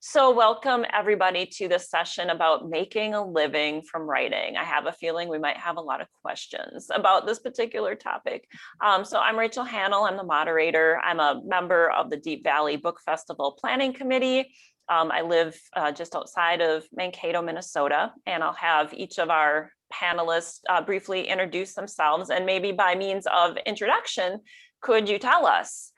So welcome everybody to this session about making a living from writing. I have a feeling we might have a lot of questions about this particular topic. So I'm Rachael Hanel, I'm the moderator. I'm a member of the Deep Valley Book Festival Planning Committee. I live just outside of Mankato, Minnesota, and I'll have each of our panelists briefly introduce themselves, and maybe by means of introduction, could you tell us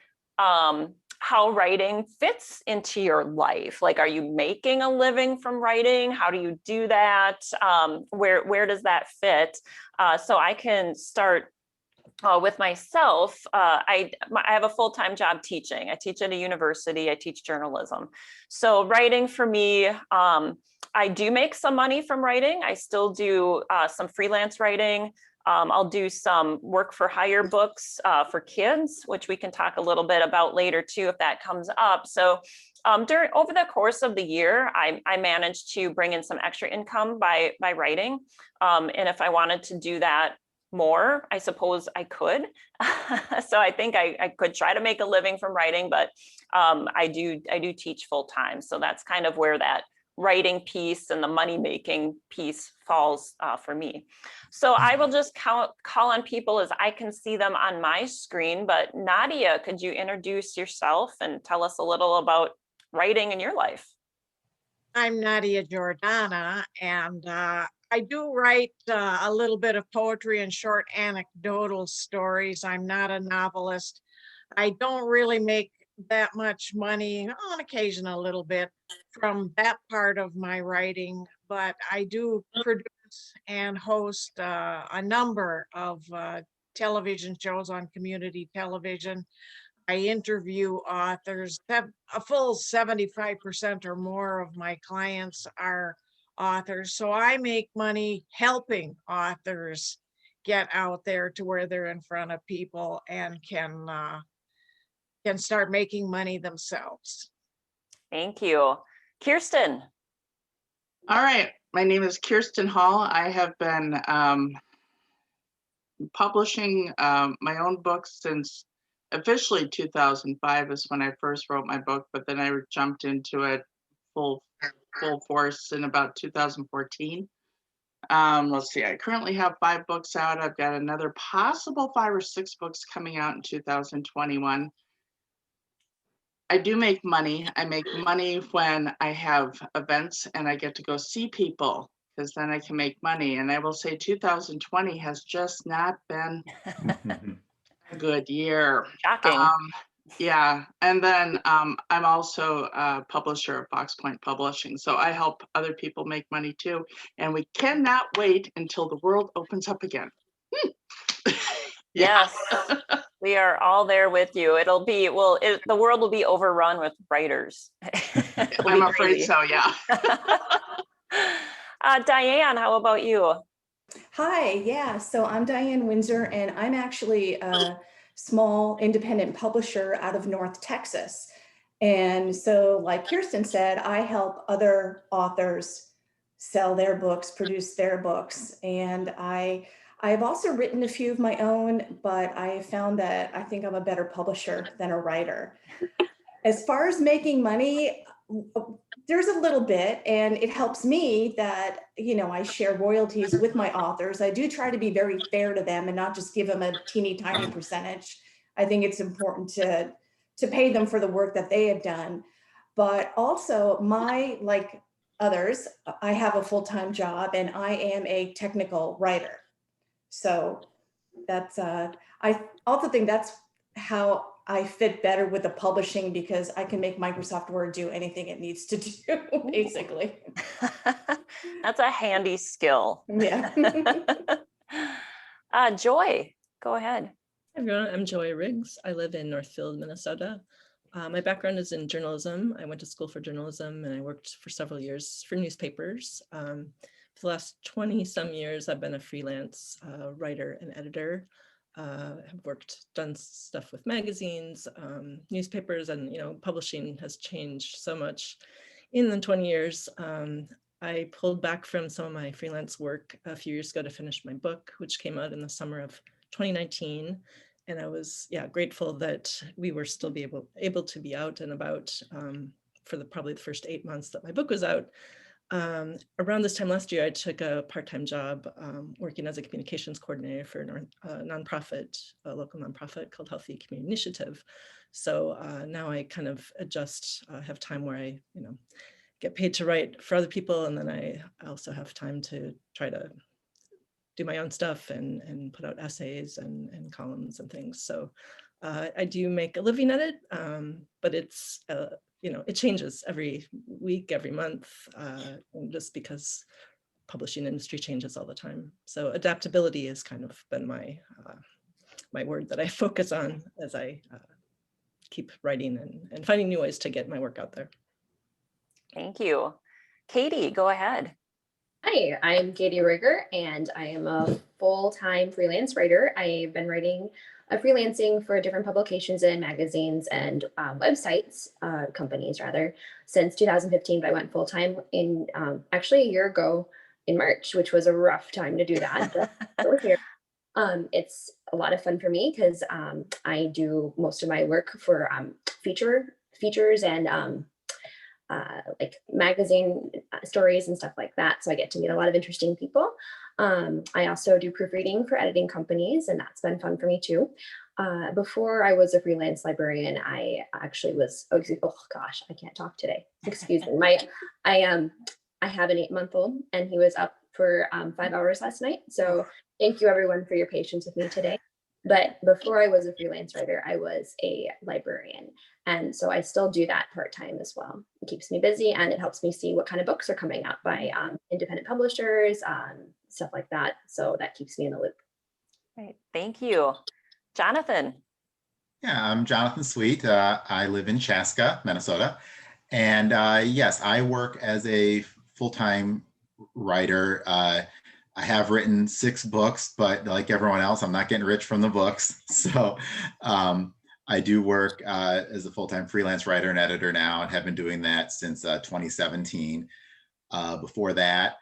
how writing fits into your life? Like, are you making a living from writing? How do you do that? Where does that fit? So I can start with myself. I have a full-time job teaching. I teach at a university. I teach journalism. So writing for me, I do make some money from writing. I still do some freelance writing. I'll do some work for hire books for kids, which we can talk a little bit about later too, if that comes up. So over the course of the year, I managed to bring in some extra income by writing. And if I wanted to do that more, I suppose I could. So I think I could try to make a living from writing, but I do teach full time. So that's kind of where that writing piece and the money-making piece falls for me. So I will just call on people as I can see them on my screen. But Nadia, could you introduce yourself and tell us a little about writing in your life? I'm Nadia Giordana, and I do write a little bit of poetry and short anecdotal stories. I'm not a novelist. I don't really make that much money, on occasion a little bit, from that part of my writing, but I do produce and host a number of television shows on community television. I interview authors. A full 75% or more of my clients are authors. So I make money helping authors get out there to where they're in front of people and can start making money themselves. Thank you. Kiersten. All right. My name is Kirsten Hall. I have been publishing my own books since officially 2005 is when I first wrote my book, but then I jumped into it full force in about 2014. Let's see, I currently have 5 books out. I've got another possible 5 or 6 books coming out in 2021. I do make money. I make money when I have events and I get to go see people, because then I can make money. And I will say 2020 has just not been a good year. Shocking. Yeah. And then I'm also a publisher of Fox Point Publishing. So I help other people make money too. And we cannot wait until the world opens up again. Yeah. Yes, we are all there with you. The world will be overrun with writers. I'm afraid so, yeah. Diane, how about you? Hi, yeah, so I'm Diane Windsor, and I'm actually a small independent publisher out of North Texas. And so, like Kiersten said, I help other authors sell their books, produce their books, and I've also written a few of my own, but I found that I think I'm a better publisher than a writer. As far as making money, there's a little bit, and it helps me that, I share royalties with my authors. I do try to be very fair to them and not just give them a teeny tiny percentage. I think it's important to pay them for the work that they have done. But also, like others, I have a full-time job and I am a technical writer. So that's, I also think that's how I fit better with the publishing, because I can make Microsoft Word do anything it needs to do, basically. That's a handy skill. Yeah. Joy, go ahead. Hi everyone, I'm Joy Riggs. I live in Northfield, Minnesota. My background is in journalism. I went to school for journalism and I worked for several years for newspapers. For the last 20 some years, I've been a freelance writer and editor. Have done stuff with magazines, newspapers, and publishing has changed so much in the 20 years. I pulled back from some of my freelance work a few years ago to finish my book, which came out in the summer of 2019. And I was grateful that we were still able to be out and about for probably the first 8 months that my book was out. Around this time last year, I took a part-time job working as a communications coordinator for a nonprofit, a local nonprofit called Healthy Community Initiative. So now I kind of adjust, have time where I, get paid to write for other people, and then I also have time to try to do my own stuff and put out essays and columns and things. So I do make a living at it, but it's it changes every week, every month, just because publishing industry changes all the time. So adaptability has kind of been my word that I focus on as I keep writing and finding new ways to get my work out there. Thank you. Katie, go ahead. Hi, I'm Katie Roiger, and I am a full-time freelance writer. I've been writing freelancing for different publications and magazines and websites, companies rather, since 2015, but I went full-time in actually a year ago in March, which was a rough time to do that. But we're here. It's a lot of fun for me because I do most of my work for features and like magazine stories and stuff like that. So I get to meet a lot of interesting people. I also do proofreading for editing companies, and that's been fun for me too. Before I was a freelance librarian, I actually was, oh gosh, I can't talk today. Excuse me. I have an 8-month-old, and he was up for 5 hours last night. So thank you everyone for your patience with me today. But before I was a freelance writer, I was a librarian. And so I still do that part-time as well. It keeps me busy, and it helps me see what kind of books are coming out by independent publishers, stuff like that. So that keeps me in the loop. Great, thank you. Jonathan. Yeah, I'm Jonathan Sweet. I live in Chaska, Minnesota. And yes, I work as a full-time writer. I have written 6 books, but like everyone else, I'm not getting rich from the books. So I do work as a full-time freelance writer and editor now, and have been doing that since 2017. Before that,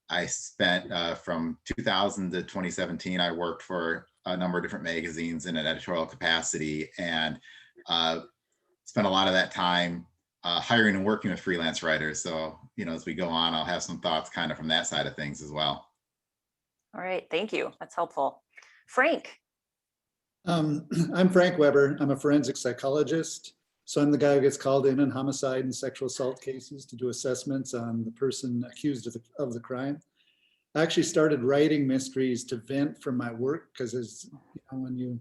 I spent from 2000 to 2017, I worked for a number of different magazines in an editorial capacity, and spent a lot of that time hiring and working with freelance writers. So, as we go on, I'll have some thoughts kind of from that side of things as well. All right, thank you. That's helpful. Frank. I'm Frank Weber. I'm a forensic psychologist. So I'm the guy who gets called in on homicide and sexual assault cases to do assessments on the person accused of the crime. I actually started writing mysteries to vent from my work, because as when you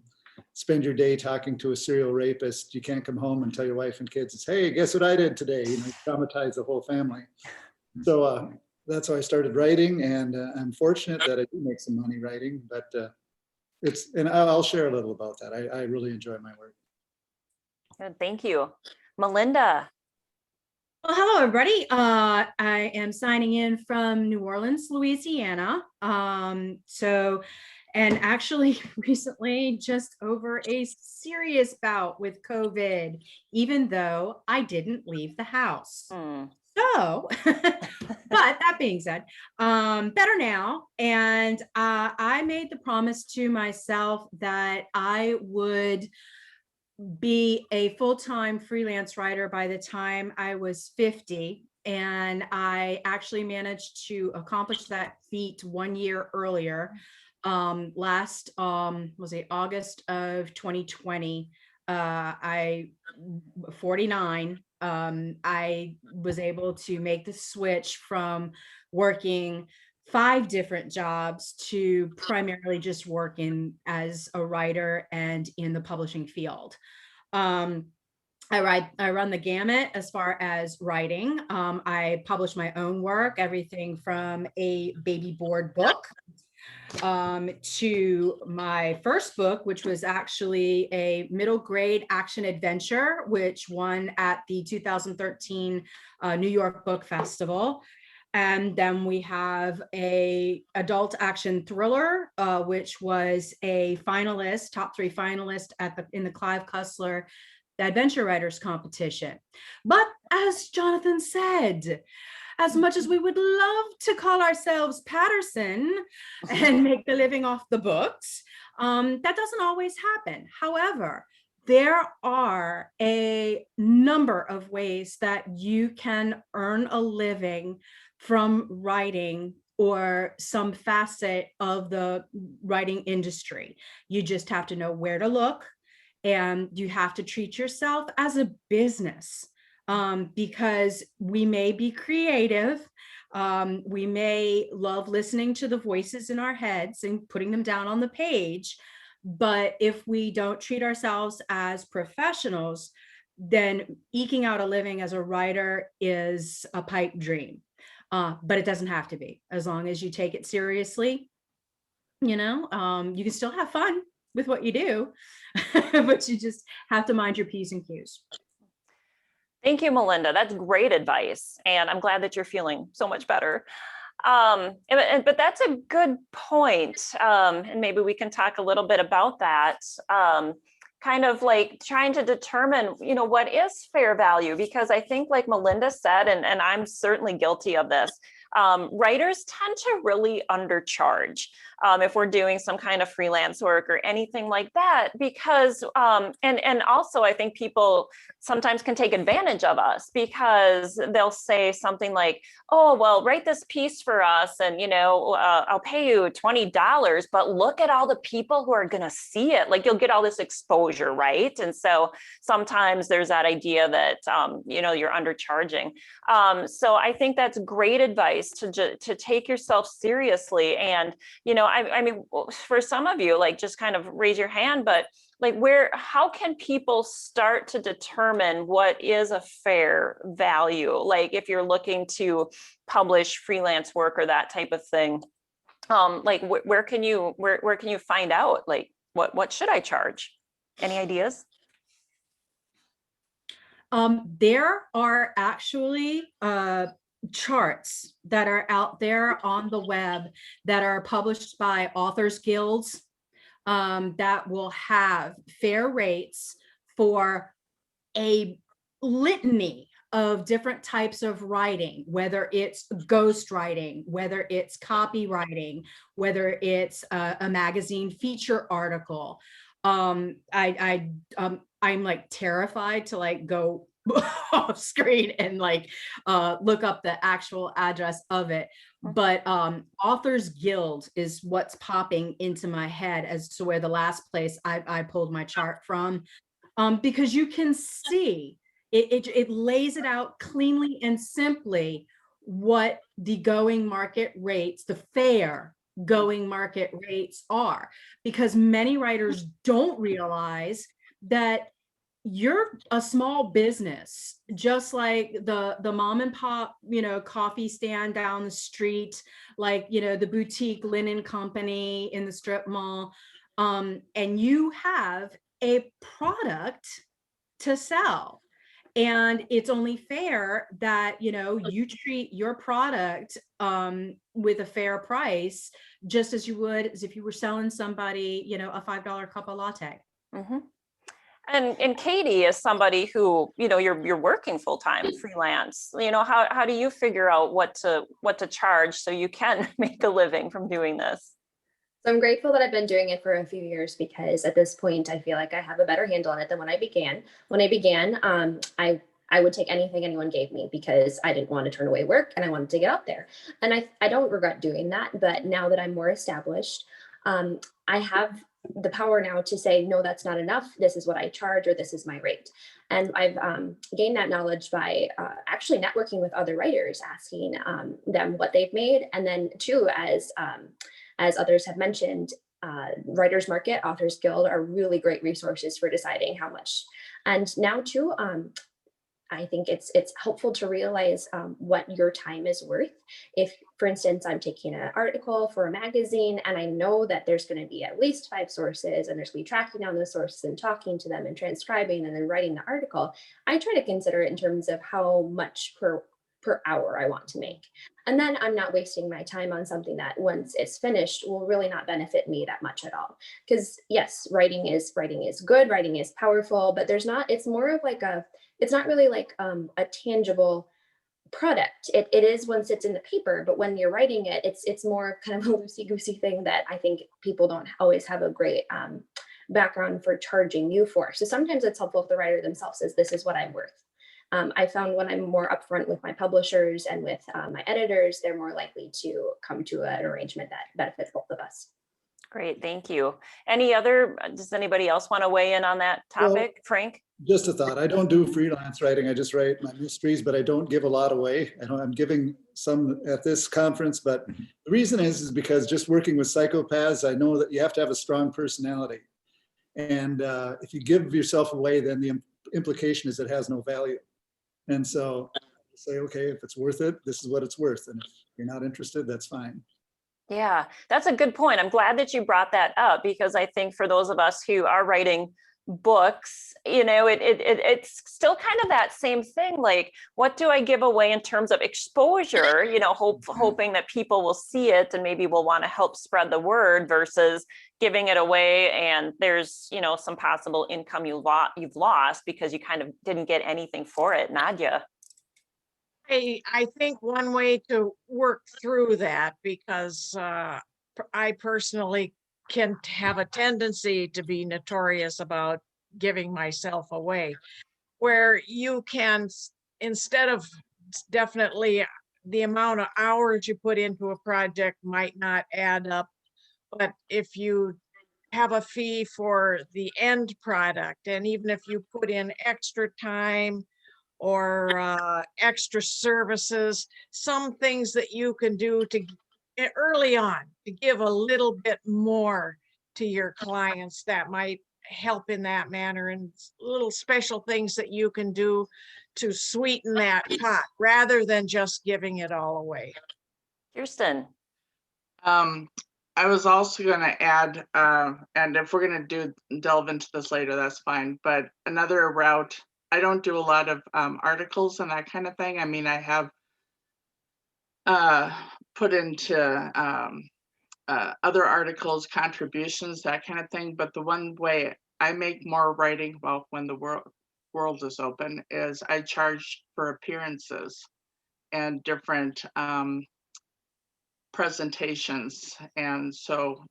spend your day talking to a serial rapist, you can't come home and tell your wife and kids, hey, guess what I did today? Traumatize the whole family. So that's how I started writing, and I'm fortunate that I do make some money writing, but and I'll share a little about that. I really enjoy my work. Good, thank you. Melinda. Well, hello, everybody. I am signing in from New Orleans, Louisiana. And actually recently just over a serious bout with COVID, even though I didn't leave the house. So, but that being said, better now. And I made the promise to myself that I would be a full-time freelance writer by the time I was 50. And I actually managed to accomplish that feat 1 year earlier. Was it August of 2020? I 49. I was able to make the switch from working 5 different jobs to primarily just working as a writer and in the publishing field. I run the gamut as far as writing. I publish my own work, everything from a baby board book to my first book, which was actually a middle grade action adventure, which won at the 2013 New York Book Festival. And then we have a adult action thriller, which was a finalist, top 3 finalist in the Clive Cussler Adventure Writers Competition. But as Jonathan said, as much as we would love to call ourselves Patterson and make the living off the books, that doesn't always happen. However, there are a number of ways that you can earn a living from writing or some facet of the writing industry. You just have to know where to look, and you have to treat yourself as a business, because we may be creative. We may love listening to the voices in our heads and putting them down on the page. But if we don't treat ourselves as professionals, then eking out a living as a writer is a pipe dream. But it doesn't have to be, as long as you take it seriously. You can still have fun with what you do, but you just have to mind your P's and Q's. Thank you, Melinda. That's great advice. And I'm glad that you're feeling so much better. But that's a good point. And maybe we can talk a little bit about that. Kind of like trying to determine, what is fair value? Because I think, like Melinda said, and I'm certainly guilty of this, writers tend to really undercharge if we're doing some kind of freelance work or anything like that, because and also I think people sometimes can take advantage of us, because they'll say something like, oh, well, write this piece for us and I'll pay you $20, but look at all the people who are going to see it. Like, you'll get all this exposure, right? And so sometimes there's that idea that you're undercharging. So I think that's great advice to take yourself seriously. And I mean, for some of you, like, just kind of raise your hand, but like, how can people start to determine what is a fair value? Like, if you're looking to publish freelance work or that type of thing, like, where can you find out, like, what should I charge? Any ideas? There are actually charts that are out there on the web that are published by authors guilds, that will have fair rates for a litany of different types of writing, whether it's ghostwriting, whether it's copywriting, whether it's a magazine feature article. I'm like terrified to like go off screen and like look up the actual address of it. But Authors Guild is what's popping into my head as to where the last place I pulled my chart from, because you can see it lays it out cleanly and simply what the going market rates, the fair going market rates are, because many writers don't realize that you're a small business, just like the mom and pop, coffee stand down the street, like, the boutique linen company in the strip mall. And you have a product to sell. And it's only fair that, you treat your product with a fair price, just as you would as if you were selling somebody, a $5 cup of latte. Mm-hmm. And Katie is somebody who, you're working full-time freelance. How do you figure out what to charge so you can make a living from doing this? So I'm grateful that I've been doing it for a few years, because at this point I feel like I have a better handle on it than when I began. When I began, I would take anything anyone gave me, because I didn't want to turn away work and I wanted to get out there. And I don't regret doing that. But now that I'm more established, I have the power now to say, no, that's not enough. This is what I charge, or this is my rate. And I've gained that knowledge by actually networking with other writers, asking them what they've made. And then too, as others have mentioned, Writers Market, Authors Guild are really great resources for deciding how much. And now too, I think it's helpful to realize what your time is worth. If, for instance, I'm taking an article for a magazine and I know that there's going to be at least 5 sources, and there's going to be tracking down those sources and talking to them and transcribing and then writing the article, I try to consider it in terms of how much per hour I want to make. And then I'm not wasting my time on something that once it's finished will really not benefit me that much at all. Because yes, writing is good, writing is powerful, but it's more of like it's not really like a tangible product. It is once it's in the paper, but when you're writing it, it's more kind of a loosey-goosey thing that I think people don't always have a great background for charging you for. So sometimes it's helpful if the writer themselves says, this is what I'm worth. I found when I'm more upfront with my publishers and with my editors, they're more likely to come to an arrangement that benefits both of us. Great, thank you. Does anybody else want to weigh in on that topic? Frank? Just a thought. I don't do freelance writing. I just write my mysteries, but I don't give a lot away. I'm giving some at this conference, but the reason is because just working with psychopaths, I know that you have to have a strong personality. And if you give yourself away, then the implication is it has no value. And so I say, okay, if it's worth it, this is what it's worth. And if you're not interested, that's fine. Yeah, that's a good point. I'm glad that you brought that up, because I think for those of us who are writing books, it's still kind of that same thing. Like, what do I give away in terms of exposure, hoping that people will see it and maybe will want to help spread the word, versus giving it away and there's, some possible income you've lost because you kind of didn't get anything for it. Nadia? I think one way to work through that, because I personally can have a tendency to be notorious about giving myself away, where you can, instead of, definitely the amount of hours you put into a project might not add up, but if you have a fee for the end product, and even if you put in extra time or extra services, some things that you can do to early on to give a little bit more to your clients, that might help in that manner, and little special things that you can do to sweeten that pot rather than just giving it all away. Kirsten? I was also going to add, and if we're going to delve into this later, that's fine. But another route, I don't do a lot of articles and that kind of thing. I mean, I have put into other articles, contributions, that kind of thing. But the one way I make more writing, well, when the world is open, is I charge for appearances and different presentations. And so,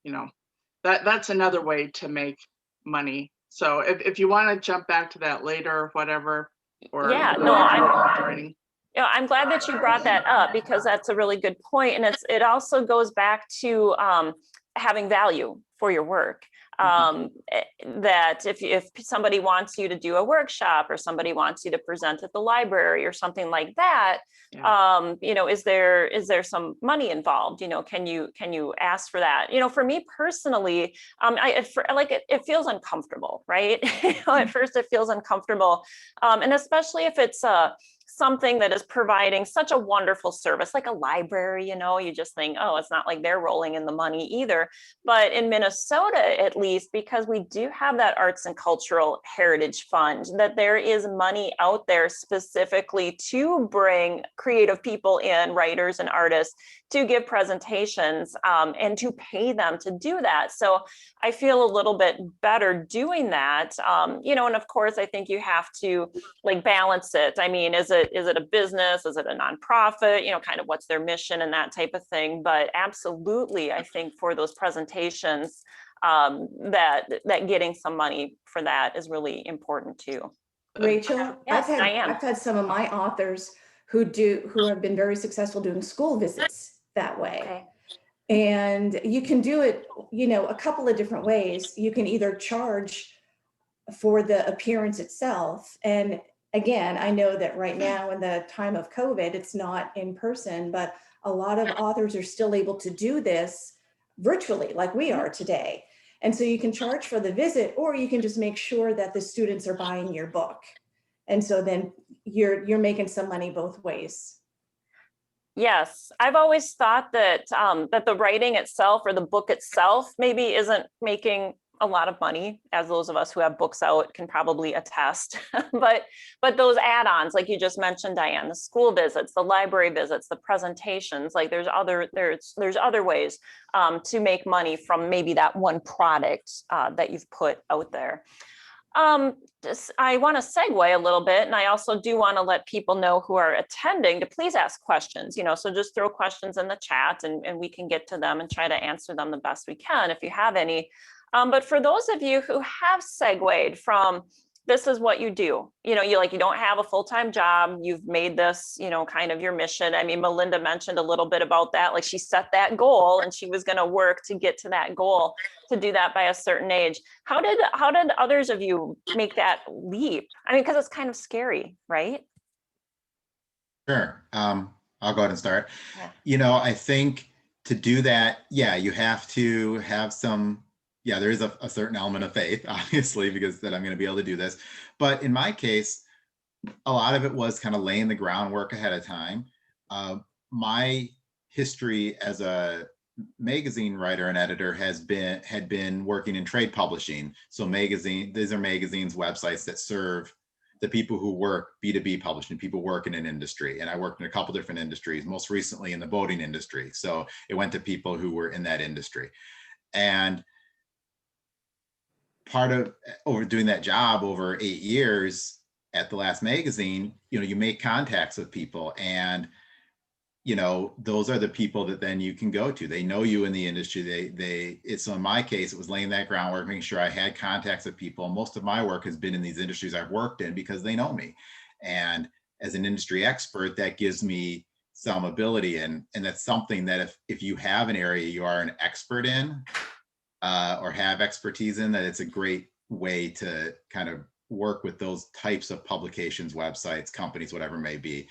that's another way to make money. So if you want to jump back to that later or whatever, or Yeah, no, I'm glad that you brought that up, because that's a really good point. And it also goes back to having value for your work. That if somebody wants you to do a workshop, or somebody wants you to present at the library or something like that, is there some money involved? Can you ask for that? For me personally, it feels uncomfortable, right? At first it feels uncomfortable, and especially if it's something that is providing such a wonderful service, like a library, you just think, oh, it's not like they're rolling in the money either. But in Minnesota, at least, because we do have that Arts and Cultural Heritage Fund, that there is money out there specifically to bring creative people in, writers and artists, to give presentations and to pay them to do that. So I feel a little bit better doing that. And of course, I think you have to balance it. I mean, is it a business? Is it a nonprofit? Kind of what's their mission and that type of thing. But absolutely, I think for those presentations, that getting some money for that is really important too. Rachel, Yes, I've had some of my authors who have been very successful doing school visits that way. Okay. And you can do it, a couple of different ways. You can either charge for the appearance itself. And again, I know that right now in the time of COVID, it's not in person, but a lot of authors are still able to do this virtually like we are today. And so you can charge for the visit, or you can just make sure that the students are buying your book. And so then you're making some money both ways. Yes, I've always thought that that the writing itself, or the book itself, maybe isn't making a lot of money, as those of us who have books out can probably attest. but those add-ons, like you just mentioned, Diane, the school visits, the library visits, the presentations, like there's other ways to make money from maybe that one product that you've put out there. I want to segue a little bit, and I also do want to let people know who are attending to please ask questions, so just throw questions in the chat and we can get to them and try to answer them the best we can if you have any. But for those of you who have segued from this is what you do, you don't have a full-time job, you've made this, kind of your mission. I mean, Melinda mentioned a little bit about that, like she set that goal and she was going to work to get to that goal, to do that by a certain age. How did others of you make that leap? I mean, because it's kind of scary, right? Sure. I'll go ahead and start. Yeah. I think to do that, you have to have some, there is a certain element of faith, obviously, because that I'm going to be able to do this. But in my case, a lot of it was kind of laying the groundwork ahead of time. My history as a magazine writer and editor had been working in trade publishing. So these are magazines, websites that serve the people who work B2B publishing, people work in an industry. And I worked in a couple different industries, most recently in the boating industry. So it went to people who were in that industry. And part of over doing that job over 8 years at the last magazine, you make contacts with people, and those are the people that then you can go to. They know you in the industry. So in my case, it was laying that groundwork, making sure I had contacts with people. Most of my work has been in these industries I've worked in because they know me. And as an industry expert, that gives me some ability. And that's something that if you have an area you are an expert in, or have expertise in, that it's a great way to kind of work with those types of publications, websites, companies, whatever it may be.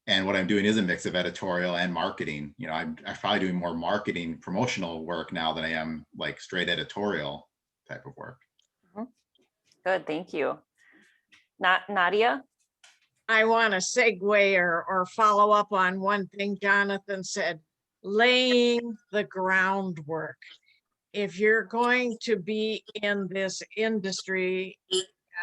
And what I'm doing is a mix of editorial and marketing. I'm probably doing more marketing promotional work now than I am like straight editorial type of work. Good, thank you. Nadia? I want to segue or follow up on one thing Jonathan said, laying the groundwork. If you're going to be in this industry,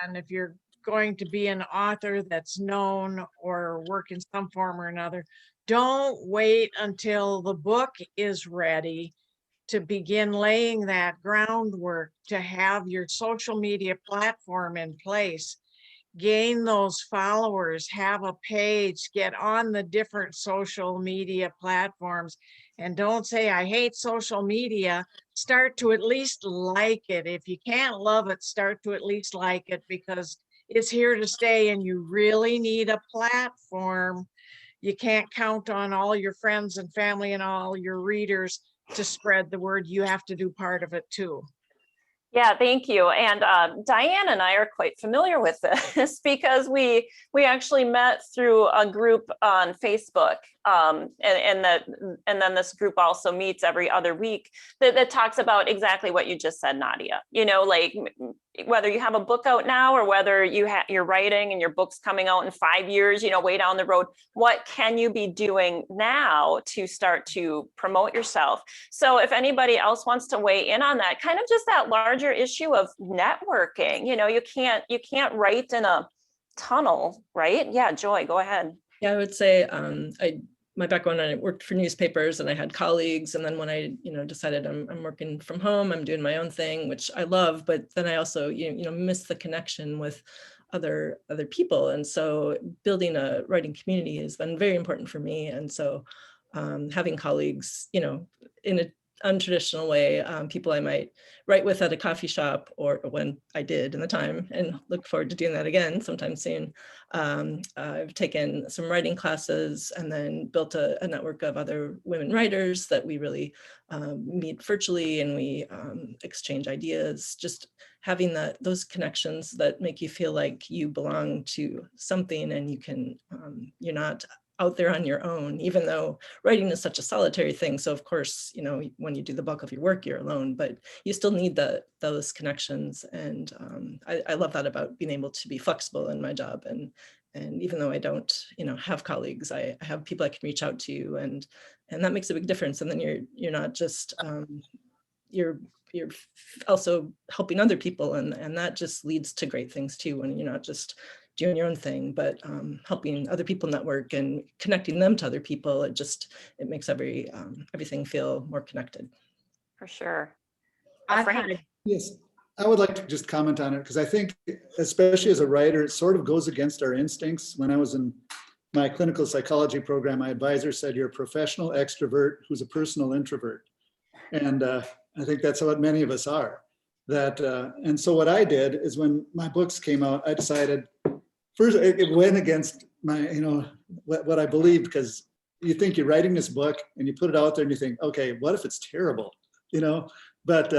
and if you're going to be an author that's known or work in some form or another, don't wait until the book is ready to begin laying that groundwork, to have your social media platform in place, gain those followers, have a page, get on the different social media platforms. And don't say, I hate social media. Start to at least like it. If you can't love it, start to at least like it, because it's here to stay and you really need a platform. You can't count on all your friends and family and all your readers to spread the word. You have to do part of it too. Yeah, thank you. And Diane and I are quite familiar with this because we actually met through a group on Facebook, and then this group also meets every other week that talks about exactly what you just said, Nadia. Like whether you have a book out now or whether you're writing and your book's coming out in 5 years, way down the road, what can you be doing now to start to promote yourself? So if anybody else wants to weigh in on that, kind of just that larger issue of networking, you can't write in a tunnel, right? Yeah, Joy, go ahead. Yeah, I would say my background, I worked for newspapers and I had colleagues. And then when I, decided I'm working from home, I'm doing my own thing, which I love, but then I also, miss the connection with other people. And so building a writing community has been very important for me. And so having colleagues, in a untraditional way, people I might write with at a coffee shop, or when I did in the time, and look forward to doing that again sometime soon. I've taken some writing classes and then built a network of other women writers that we really meet virtually, and we exchange ideas, just having those connections that make you feel like you belong to something and you can, you're not out there on your own, even though writing is such a solitary thing. So of course, when you do the bulk of your work, you're alone, but you still need those connections. And I love that about being able to be flexible in my job. And even though I don't, have colleagues, I have people I can reach out to, and that makes a big difference. And then you're not just, you're also helping other people. And that just leads to great things too, when you're not just doing your own thing, but helping other people network and connecting them to other people. It makes everything feel more connected. For sure. Yes, I would like to just comment on it, because I think, especially as a writer, it sort of goes against our instincts. When I was in my clinical psychology program, my advisor said, you're a professional extrovert who's a personal introvert. And I think that's what many of us are. that, and so what I did is when my books came out, I decided, first it went against my, what I believe, because you think you're writing this book and you put it out there and you think, okay, what if it's terrible, but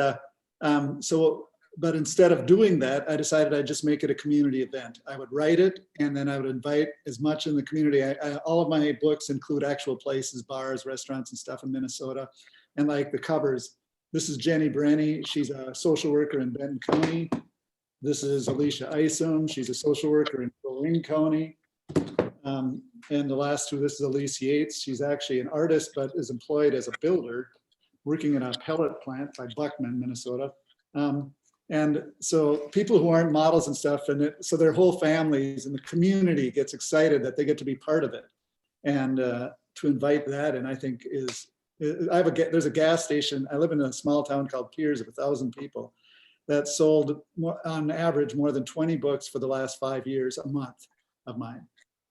but instead of doing that, I decided I'd just make it a community event. I would write it and then I would invite as much in the community. All of my books include actual places, bars, restaurants and stuff in Minnesota. And like the covers, this is Jenny Brenny. She's a social worker in Benton County. This is Alicia Isom. She's a social worker in Rowan County. And the last two, this is Elise Yates. She's actually an artist, but is employed as a builder, working in a pellet plant by Buckman, Minnesota. And so people who aren't models and stuff, so their whole families and the community gets excited that they get to be part of it. And to invite that, and I think there's a gas station. I live in a small town called Piers of 1,000 people that sold on average more than 20 books for the last 5 years a month of mine.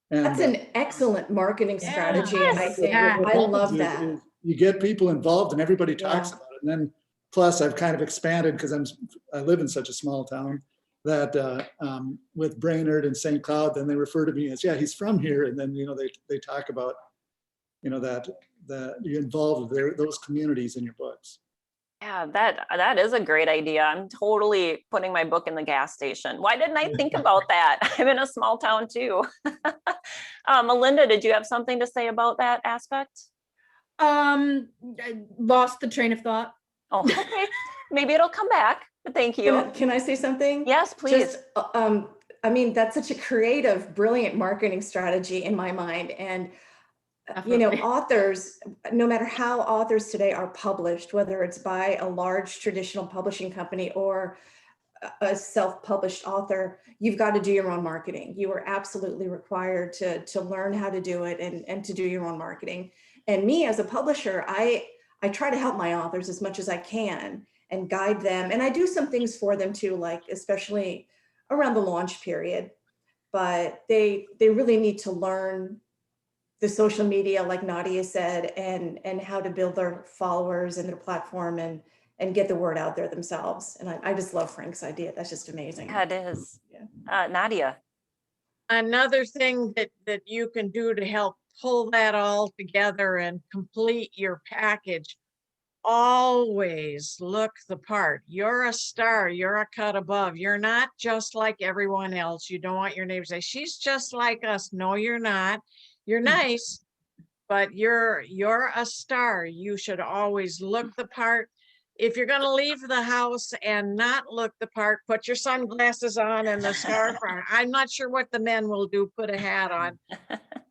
And that's an excellent marketing strategy. And I think I love that. You get people involved and everybody talks about it. And then plus I've kind of expanded because I live in such a small town that with Brainerd and St. Cloud, then they refer to me as, yeah, he's from here. And then, they talk about, that you involve those communities in your books. Yeah, that is a great idea. I'm totally putting my book in the gas station. Why didn't I think about that? I'm in a small town too. Melinda, did you have something to say about that aspect? I lost the train of thought. Oh, okay. Maybe it'll come back, but thank you. Can I say something? Yes, please. That's such a creative, brilliant marketing strategy in my mind. And authors, no matter how authors today are published, whether it's by a large traditional publishing company or a self-published author, you've got to do your own marketing. You are absolutely required to learn how to do it and to do your own marketing. And me as a publisher, I try to help my authors as much as I can and guide them. And I do some things for them too, like especially around the launch period, but they really need to learn the social media, like Nadia said, and how to build their followers and their platform and get the word out there themselves. And I just love Frank's idea. That's just amazing. Yeah, it is. Yeah. Nadia. Another thing that you can do to help pull that all together and complete your package, always look the part. You're a star, you're a cut above. You're not just like everyone else. You don't want your neighbors to say, she's just like us. No, you're not. You're nice, but you're a star. You should always look the part. If you're going to leave the house and not look the part, put your sunglasses on and the scarf on. I'm not sure what the men will do, put a hat on,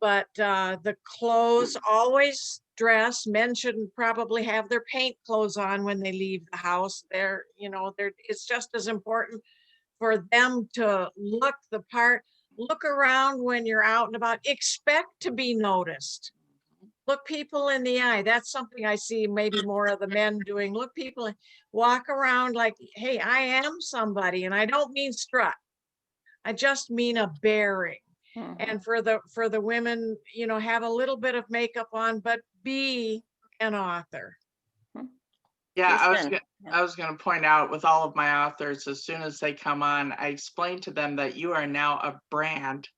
but the clothes, always dress. Men shouldn't probably have their paint clothes on when they leave the house. It's just as important for them to look the part. Look around when you're out and about. Expect to be noticed. Look people in the eye. That's something I see maybe more of the men doing. Look people, walk around like, hey, I am somebody. And I don't mean strut. I just mean a bearing. Mm-hmm. And for the women, have a little bit of makeup on, but be an author. Yeah, I was going to point out with all of my authors, as soon as they come on, I explain to them that you are now a brand.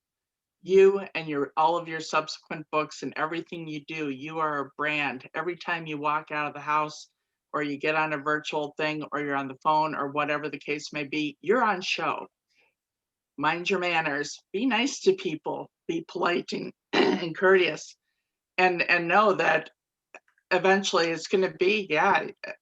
You and all of your subsequent books and everything you do, you are a brand. Every time you walk out of the house or you get on a virtual thing or you're on the phone or whatever the case may be, you're on show. Mind your manners. Be nice to people. Be polite and courteous. And know that eventually it's going to be,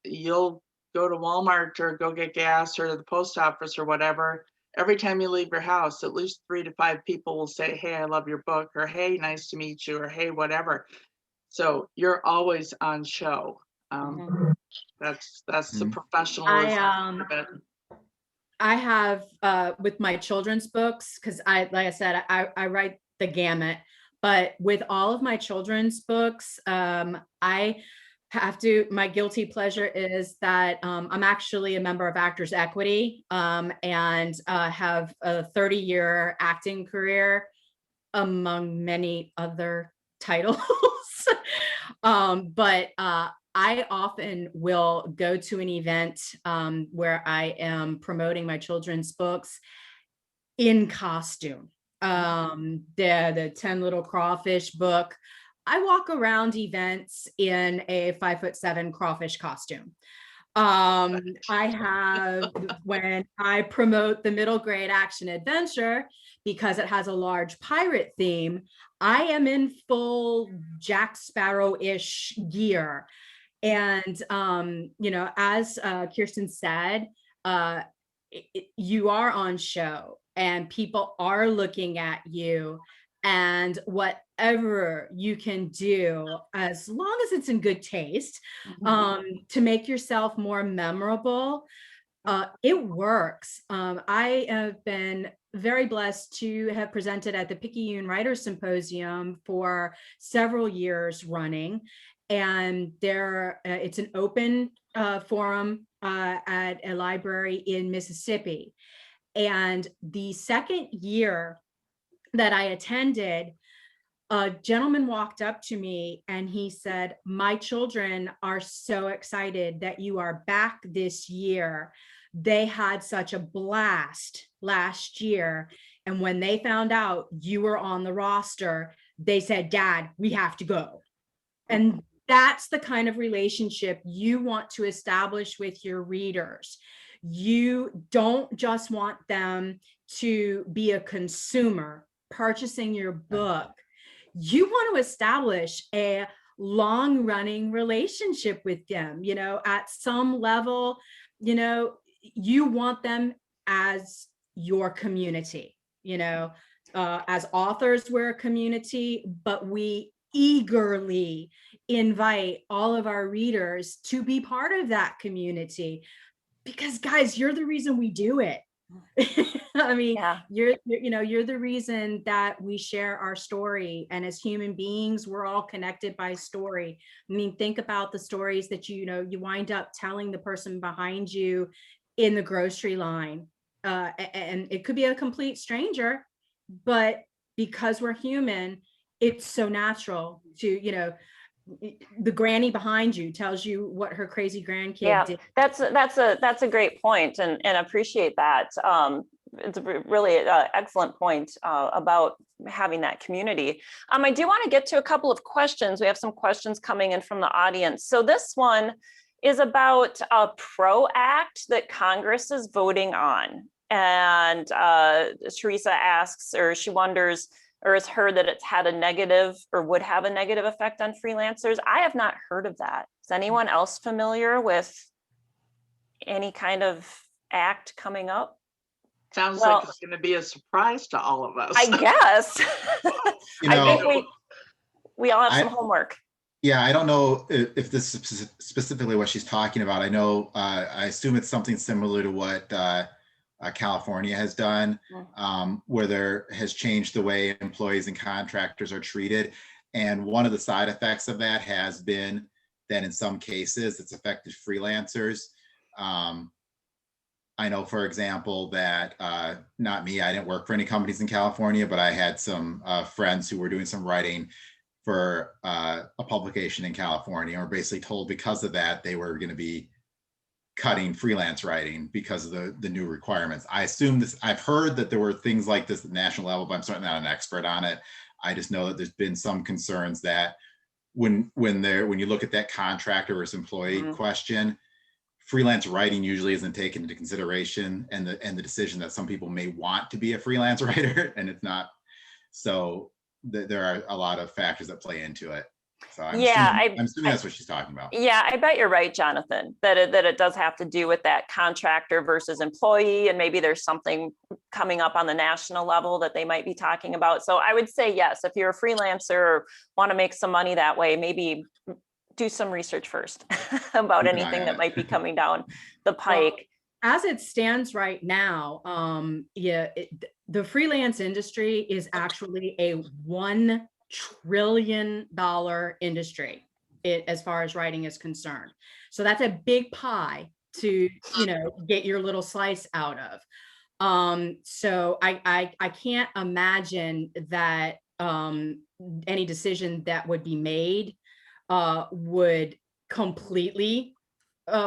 you'll go to Walmart or go get gas or the post office or whatever. Every time you leave your house, at least 3 to 5 people will say, hey, I love your book, or hey, nice to meet you, or hey, whatever. So you're always on show. That's the professionalism of it. I have with my children's books, because like I said, I write the gamut. But with all of my children's books, I have to, my guilty pleasure is that I'm actually a member of Actors Equity and have a 30-year acting career among many other titles. But I often will go to an event where I am promoting my children's books in costume. The 10 Little Crawfish book. I walk around events in a 5'7" crawfish costume. I have, when I promote the middle grade action adventure, because it has a large pirate theme, I am in full Jack Sparrow-ish gear. And, as Kiersten said, you are on show and people are looking at you, and whatever you can do, as long as it's in good taste, to make yourself more memorable, it works. I have been very blessed to have presented at the Picayune Writers Symposium for several years running. And it's an open forum at a library in Mississippi. And the second year that I attended, a gentleman walked up to me and he said, "My children are so excited that you are back this year. They had such a blast last year. And when they found out you were on the roster, they said, 'Dad, we have to go.'" And that's the kind of relationship you want to establish with your readers. You don't just want them to be a consumer purchasing your book. You want to establish a long-running relationship with them, at some level. You want them as your community. As authors, we're a community, but we eagerly invite all of our readers to be part of that community, because guys, you're the reason we do it. I mean, Yeah. you're the reason that we share our story. And as human beings, we're all connected by story. I mean, think about the stories that you wind up telling the person behind you in the grocery line. And it could be a complete stranger, but because we're human, it's so natural to, the granny behind you tells you what her crazy grandkid did. That's a great point, and appreciate that. It's a really excellent point about having that community. I do want to get to a couple of questions. We have some questions coming in from the audience. So this one is about a PRO Act that Congress is voting on. And Teresa asks, or she wonders, or has heard that it's had a negative or would have a negative effect on freelancers. I have not heard of that. Is anyone else familiar with any kind of act coming up? Sounds like it's going to be a surprise to all of us. I guess. I think we all have some homework. Yeah, I don't know if this is specifically what she's talking about. I know, I assume it's something similar to what California has done, where there has changed the way employees and contractors are treated. And one of the side effects of that has been that in some cases it's affected freelancers. I know, for example, that not me, I didn't work for any companies in California, but I had some friends who were doing some writing for a publication in California, and were basically told because of that, they were going to be cutting freelance writing because of the new requirements. I assume this, I've heard that there were things like this at the national level, but I'm certainly not an expert on it. I just know that there's been some concerns that when you look at that contractor versus employee question, freelance writing usually isn't taken into consideration, and the decision that some people may want to be a freelance writer and it's not. So there are a lot of factors that play into it. So I'm assuming that's what she's talking about. Yeah, I bet you're right, Jonathan, that it does have to do with that contractor versus employee, and maybe there's something coming up on the national level that they might be talking about. So I would say yes, if you're a freelancer or want to make some money that way, maybe do some research first about anything that might be coming down the pike. Well, as it stands right now, the freelance industry is actually a $1 trillion industry as far as writing is concerned. So that's a big pie to get your little slice out of. So I can't imagine that any decision that would be made would completely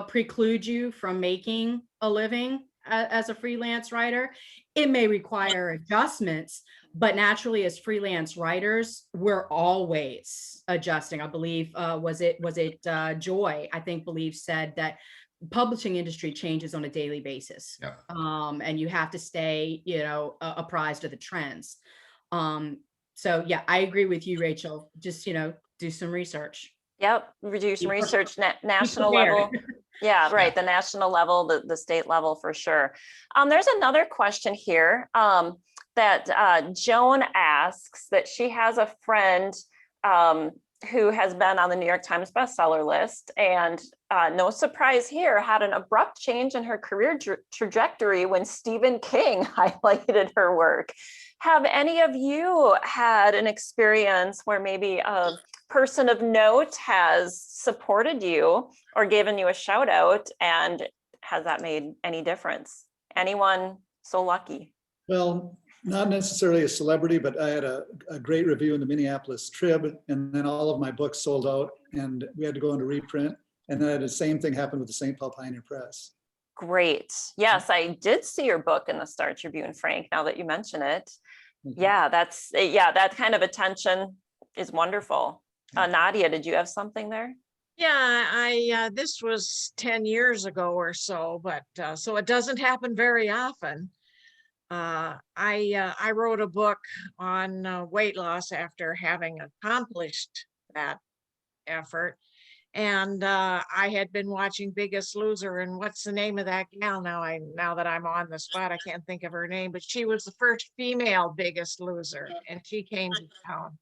preclude you from making a living as a freelance writer. It may require adjustments, but naturally as freelance writers, we're always adjusting. I believe, was it Joy, I think said that publishing industry changes on a daily basis. Yeah. And you have to stay, apprised of the trends. So yeah, I agree with you, Rachel. Just, do some research. Yep, do some research, national prepared. level. Yeah, right, the national level, the state level for sure. There's another question here that Joan asks, that she has a friend who has been on the New York Times bestseller list, and no surprise here, had an abrupt change in her career trajectory when Stephen King highlighted her work. Have any of you had an experience where maybe a person of note has supported you or given you a shout out, and has that made any difference? Anyone so lucky? Well, not necessarily a celebrity, but I had a great review in the Minneapolis Trib, and then all of my books sold out and we had to go into reprint. And then the same thing happened with the St. Paul Pioneer Press. Great. Yes, I did see your book in the Star Tribune, Frank, now that you mention it. Yeah, that kind of attention is wonderful. Nadia, did you have something there? Yeah, this was 10 years ago or so, but so it doesn't happen very often. I wrote a book on weight loss after having accomplished that effort. And I had been watching Biggest Loser, and what's the name of that gal now that I'm on the spot, I can't think of her name, but she was the first female Biggest Loser, and she came to town.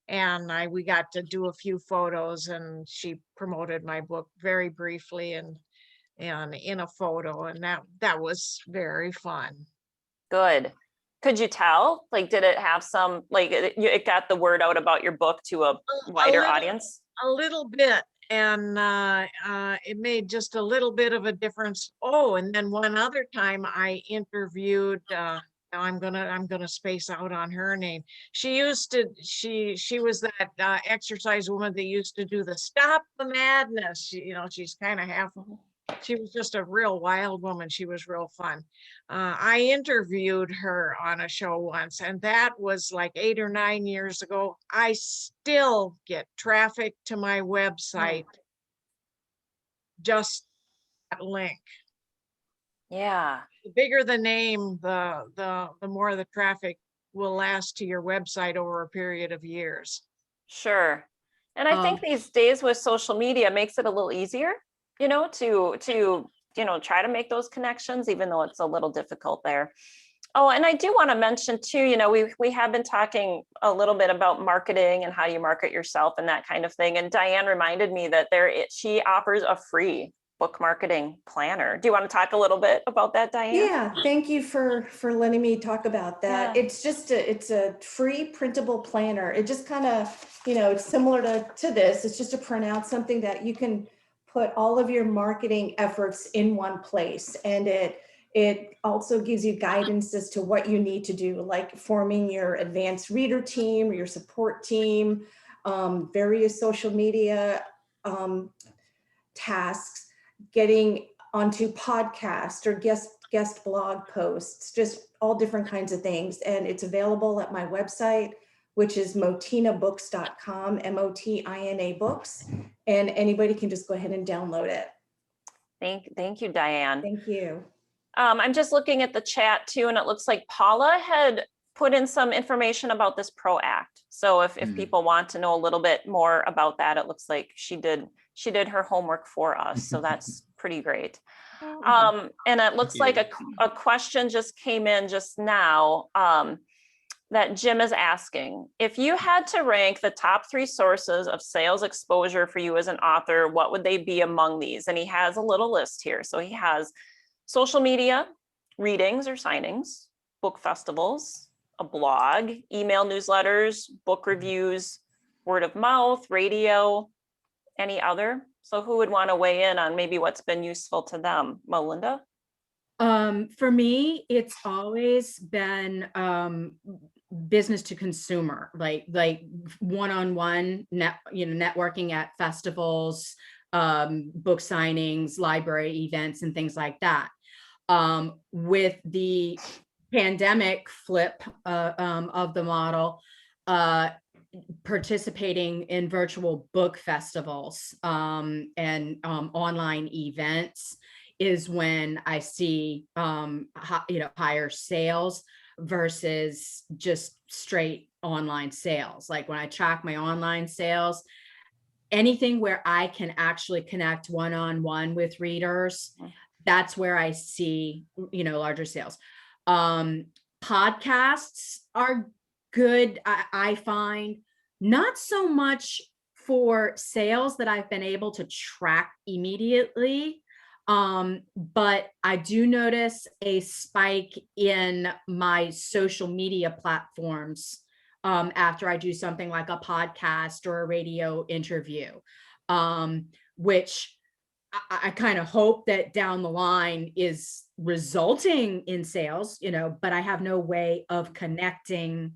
And we got to do a few photos, and she promoted my book very briefly and in a photo, and that was very fun. Good. Could you tell? Like, did it have some, like, it got the word out about your book to a wider audience? A little bit, and it made just a little bit of a difference. Oh, and then one other time I interviewed. I'm gonna space out on her name. She was that exercise woman that used to do the Stop the Madness. She's kind of half. She was just a real wild woman. She was real fun. I interviewed her on a show once, and that was like 8 or 9 years ago. I still get traffic to my website. Just that link. Yeah. The bigger the name, the more the traffic will last to your website over a period of years. Sure. And I think these days with social media makes it a little easier, to try to make those connections, even though it's a little difficult there. Oh, and I do want to mention too, we have been talking a little bit about marketing and how you market yourself and that kind of thing. And Diane reminded me that she offers a free book marketing planner. Do you want to talk a little bit about that, Diane? Yeah, thank you for letting me talk about that. Yeah. It's a free printable planner. It just kind of, it's similar to this. It's just to print out something that you can put all of your marketing efforts in one place. And it also gives you guidance as to what you need to do, like forming your advanced reader team, your support team, various social media tasks, getting onto podcast or guest blog posts, just all different kinds of things. And it's available at my website, which is motinabooks.com, MOTINA books. And anybody can just go ahead and download it. Thank you, Diane. Thank you. I'm just looking at the chat too, and it looks like Paula had put in some information about this PRO Act. So if people want to know a little bit more about that, it looks like she did her homework for us. So that's pretty great. And it looks like a question just came in just now that Jim is asking. If you had to rank the top 3 sources of sales exposure for you as an author, what would they be among these? And he has a little list here. So he has social media, readings or signings, book festivals, a blog, email newsletters, book reviews, word of mouth, radio, any other? So who would want to weigh in on maybe what's been useful to them? Melinda? For me, it's always been business to consumer, like one-on-one networking at festivals, book signings, library events, and things like that. With the pandemic flip of the model, participating in virtual book festivals and online events is when I see higher sales versus just straight online sales. Like when I track my online sales, anything where I can actually connect one-on-one with readers, that's where I see, larger sales. Podcasts are good. I find not so much for sales that I've been able to track immediately. But I do notice a spike in my social media platforms after I do something like a podcast or a radio interview, which I kind of hope that down the line is resulting in sales, but I have no way of connecting,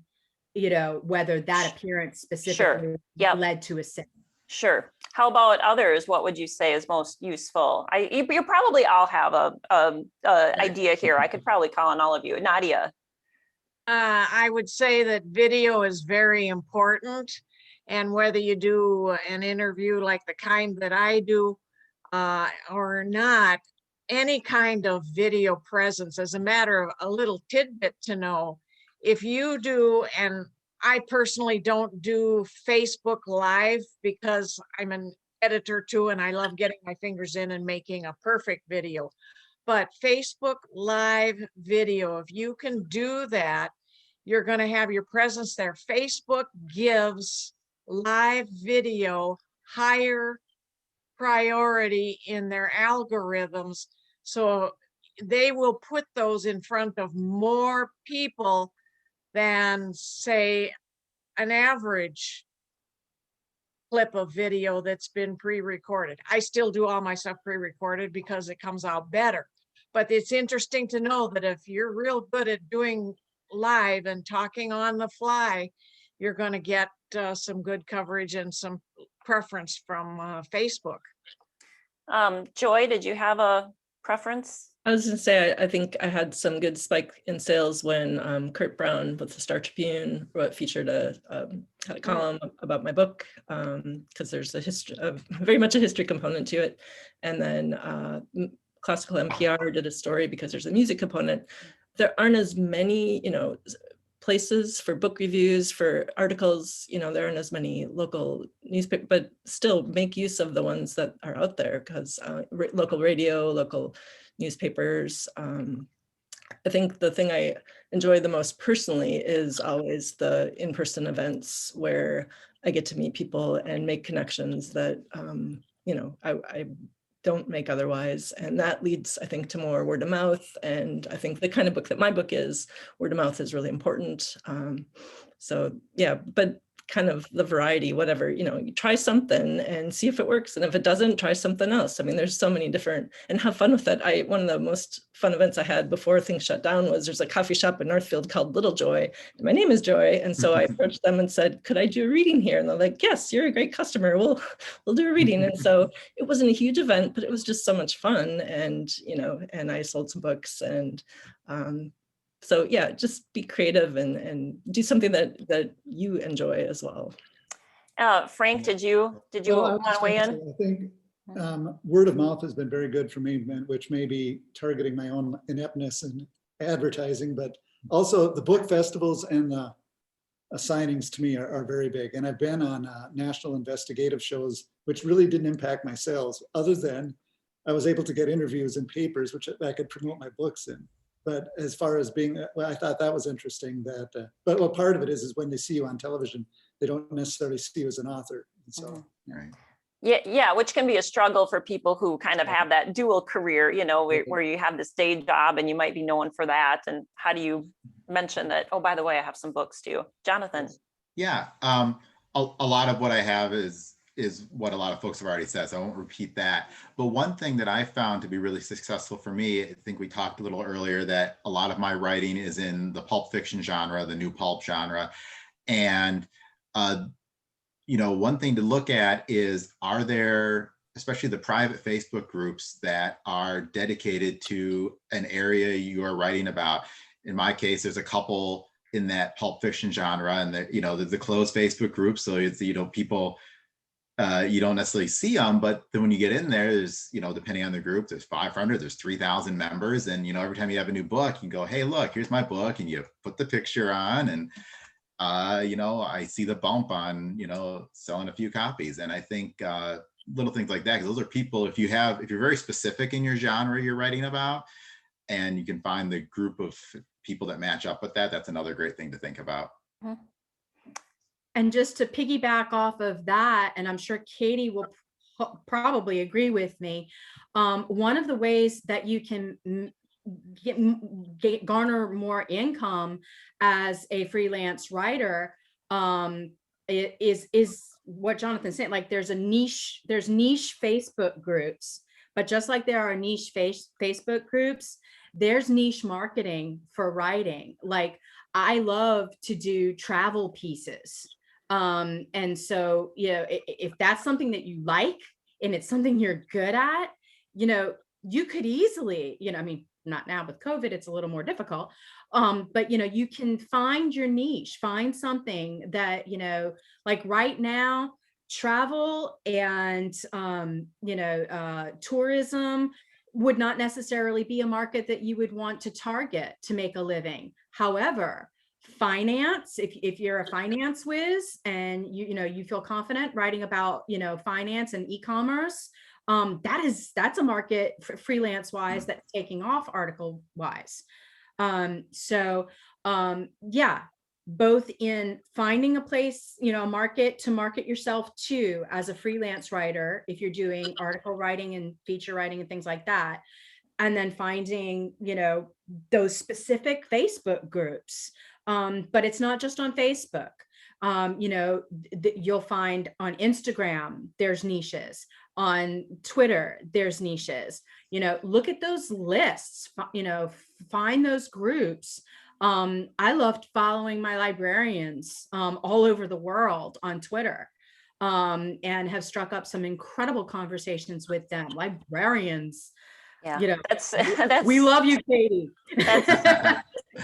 whether that appearance specifically led to a sale. Sure. How about others? What would you say is most useful? You probably all have a idea here. I could probably call on all of you. Nadia. I would say that video is very important, and whether you do an interview like the kind that I do or not, any kind of video presence. As a matter of a little tidbit to know, if you do, and I personally don't do Facebook Live because I'm an editor too, and I love getting my fingers in and making a perfect video. But Facebook Live video, if you can do that, you're going to have your presence there. Facebook gives live video higher priority in their algorithms. So they will put those in front of more people than, say, an average clip of video that's been pre-recorded. I still do all my stuff pre-recorded because it comes out better. But it's interesting to know that if you're real good at doing live and talking on the fly, you're going to get some good coverage and some preference from Facebook. Joy, did you have a preference? I was going to say, I think I had some good spike in sales when Kurt Brown with the Star Tribune featured had a column about my book, because there's very much a history component to it. And then Classical NPR did a story because there's a music component. There aren't as many, places for book reviews, for articles, there aren't as many local newspapers, but still make use of the ones that are out there, because local radio, local newspapers. I think the thing I enjoy the most personally is always the in-person events where I get to meet people and make connections that, I don't make otherwise. And that leads, I think, to more word of mouth. And I think the kind of book that my book is, word of mouth is really important. So yeah, but kind of the variety, whatever, you try something and see if it works. And if it doesn't, try something else. I mean, there's so many different, and have fun with it. One of the most fun events I had before things shut down was there's a coffee shop in Northfield called Little Joy. And my name is Joy. And so I approached them and said, could I do a reading here? And they're like, yes, you're a great customer. We'll do a reading. And so it wasn't a huge event, but it was just so much fun. And, and I sold some books and, so yeah, just be creative and do something that you enjoy as well. Frank, did you Well, want to weigh in? I think word of mouth has been very good for me, which may be targeting my own ineptness in advertising, but also the book festivals and the signings to me are very big. And I've been on national investigative shows, which really didn't impact my sales, other than I was able to get interviews in papers, which I could promote my books in. But as far as being, I thought that was interesting that, but what part of it is when they see you on television, they don't necessarily see you as an author. And so, Right. Yeah, which can be a struggle for people who kind of have that dual career, where you have this day job and you might be known for that. And how do you mention that, oh, by the way, I have some books too? Jonathan. Yeah, a lot of what I have is what a lot of folks have already said, so I won't repeat that. But one thing that I found to be really successful for me, I think we talked a little earlier that a lot of my writing is in the pulp fiction genre, the new pulp genre. And, one thing to look at is, are there especially the private Facebook groups that are dedicated to an area you are writing about. In my case, there's a couple in that pulp fiction genre, and the closed Facebook group. So it's, people, you don't necessarily see them, but then when you get in there, there's, depending on the group, there's 500, there's 3,000 members. And, every time you have a new book, you go, hey, look, here's my book. And you put the picture on, and, I see the bump on, selling a few copies. And I think little things like that, because those are people, if you're very specific in your genre you're writing about, and you can find the group of people that match up with that, that's another great thing to think about. And just to piggyback off of that, and I'm sure Katie will probably agree with me, one of the ways that you can garner more income as a freelance writer is what Jonathan said. Like there's niche Facebook groups, but just like there are niche Facebook groups, there's niche marketing for writing. Like I love to do travel pieces. And so, if that's something that you like and it's something you're good at, you could easily, I mean, not now with COVID, it's a little more difficult. But, you can find your niche, find something that, like right now, travel and, tourism would not necessarily be a market that you would want to target to make a living. However, finance, if you're a finance whiz and you feel confident writing about finance and e-commerce, that's a market for freelance wise that's taking off article wise. Yeah, both in finding a place, a market to market yourself to as a freelance writer, if you're doing article writing and feature writing and things like that, and then finding, those specific Facebook groups. But it's not just on Facebook. You'll find on Instagram, there's niches. On Twitter, there's niches. Look at those lists, find those groups. I loved following my librarians all over the world on Twitter, and have struck up some incredible conversations with them. Librarians, Yeah, that's we love you, Katie.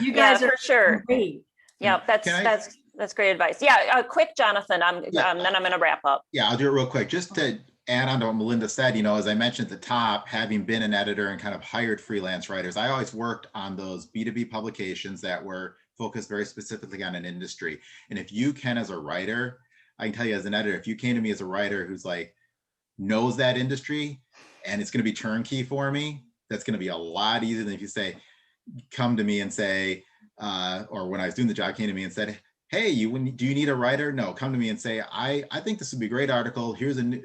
You guys are for sure. Great. Yeah, that's great advice. Yeah, quick, Jonathan. Then I'm going to wrap up. Yeah, I'll do it real quick. Just to add on to what Melinda said, as I mentioned at the top, having been an editor and kind of hired freelance writers, I always worked on those B2B publications that were focused very specifically on an industry. And if you can, as a writer, I can tell you as an editor, if you came to me as a writer who's like, knows that industry and it's going to be turnkey for me, that's going to be a lot easier than if you say, come to me and say, or when I was doing the job, came to me and said, hey, do you need a writer? No, come to me and say, I think this would be a great article. Here's a new,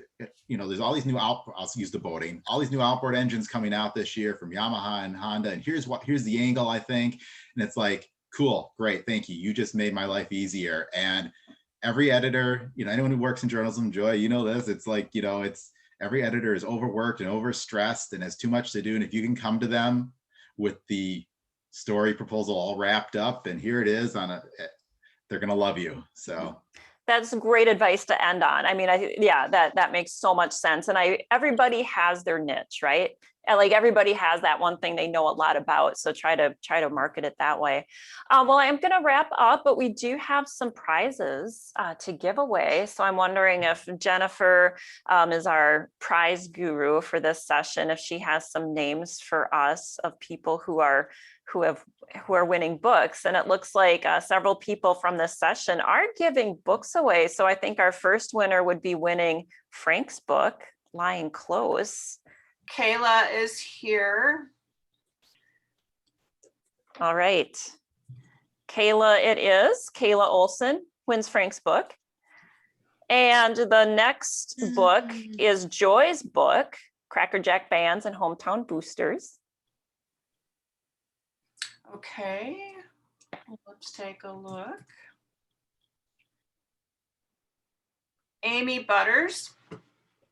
there's all these new I'll use the boating, all these new outboard engines coming out this year from Yamaha and Honda. And here's the angle, I think. And it's like, cool, great, thank you. You just made my life easier. And every editor, anyone who works in journalism, Joy, this, it's like, it's every editor is overworked and overstressed and has too much to do. And if you can come to them with the story proposal all wrapped up and here it is they're going to love you. So that's great advice to end on. I mean, that makes so much sense. And everybody has their niche, right? And like everybody has that one thing they know a lot about. So try to market it that way. Well, I'm going to wrap up, but we do have some prizes to give away. So I'm wondering if Jennifer is our prize guru for this session, if she has some names for us of people who are winning books. And it looks like several people from this session are giving books away. So I think our first winner would be winning Frank's book, Lying Close. Kayla is here. All right. Kayla it is. Kayla Olson wins Frank's book. And the next book is Joy's book, Cracker Jack Bands and Hometown Boosters. Okay, let's take a look. Amy Butters.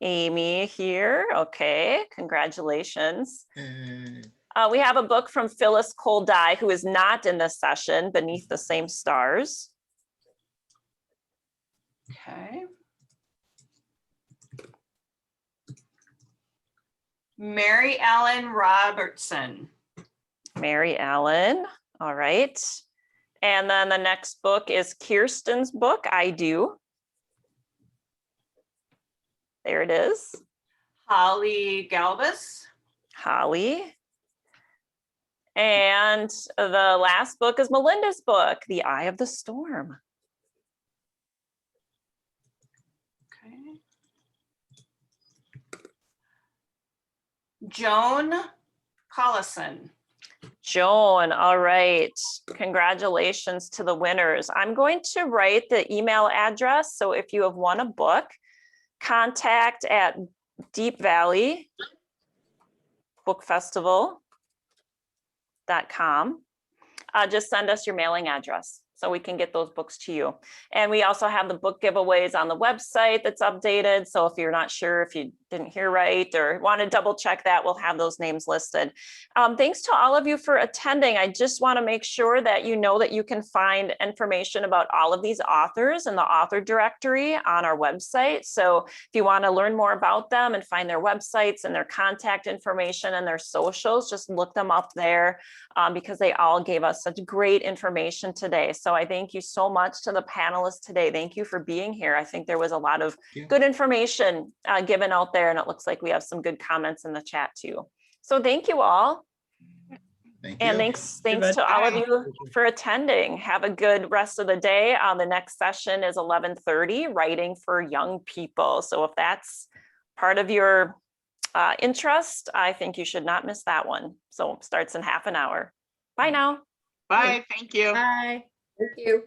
Amy here. Okay, congratulations. hey. We have a book from Phyllis Cole-Dye, who is not in this session, Beneath the Same Stars. Okay. Mary Ellen Robertson. Mary Ellen. All right. And then the next book is Kiersten's book, I Do. There it is. Holly Galbus. Holly. And the last book is Melinda's book, The Eye of the Storm. Okay. Joan Collison. Joan, all right. Congratulations to the winners. I'm going to write the email address. So if you have won a book, contact at Deep Valley Book Festival.com. Just send us your mailing address so we can get those books to you. And we also have the book giveaways on the website that's updated. So if you're not sure, if you didn't hear right or want to double check that, we'll have those names listed. Thanks to all of you for attending. I just want to make sure that you know that you can find information about all of these authors in the author directory on our website. So if you want to learn more about them and find their websites and their contact information and their socials, just look them up there because they all gave us such great information today. So I thank you so much to the panelists today. Thank you for being here. I think there was a lot of good information given out there, and it looks like we have some good comments in the chat too. So thank you all. Thank And you. thanks to all of you for attending. Have a good rest of the day. The next session is 11:30, Writing for Young People. So if that's part of your interest, I think you should not miss that one. So it starts in half an hour. Bye now. Bye, thank you. Bye. Thank you.